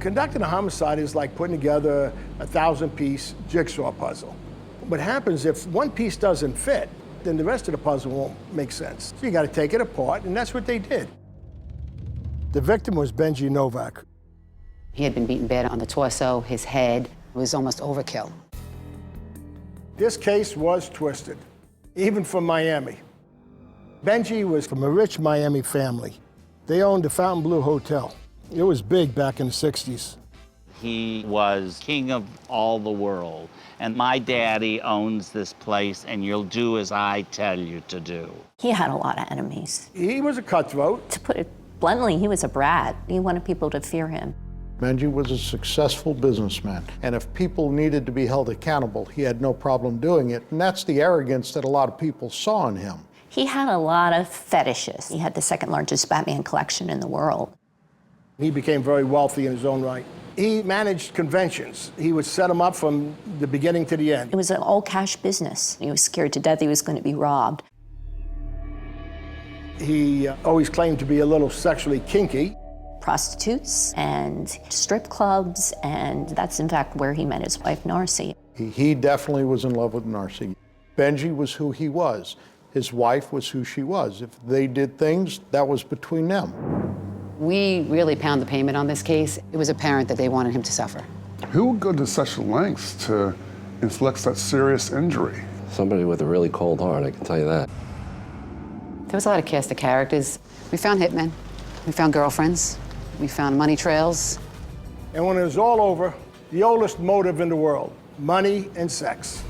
Conducting a homicide is like putting together a 1,000-piece jigsaw puzzle. What happens if one piece doesn't fit, then the rest of the puzzle won't make sense. So you got to take it apart, and that's what they did. The victim was Benji Novack. He had been beaten bad on the torso, his head. It was almost overkill. This case was twisted, even from Miami. Benji was from a rich Miami family. They owned the Fontainebleau Hotel. It was big back in the 60s. He was king of all the world. And my daddy owns this place, and you'll do as I tell you to do. He had a lot of enemies. He was a cutthroat. To put it bluntly, he was a brat. He wanted people to fear him. Benji was a successful businessman, and if people needed to be held accountable, he had no problem doing it, and that's the arrogance that a lot of people saw in him. He had a lot of fetishes. He had the second largest Batman collection in the world. He became very wealthy in his own right. He managed conventions. He would set them up from the beginning to the end. It was an all-cash business. He was scared to death he was going to be robbed. He always claimed to be a little sexually kinky. Prostitutes and strip clubs, and that's in fact where he met his wife, Narcy. He definitely was in love with Narcy. Benji was who he was. His wife was who she was. If they did things, that was between them. We really pound the pavement on this case. It was apparent that they wanted him to suffer. Who would go to such lengths to inflict such serious injury? Somebody with a really cold heart, I can tell you that. There was a lot of cast of characters. We found hitmen, we found girlfriends, we found money trails. And when it was all over, the oldest motive in the world, money and sex.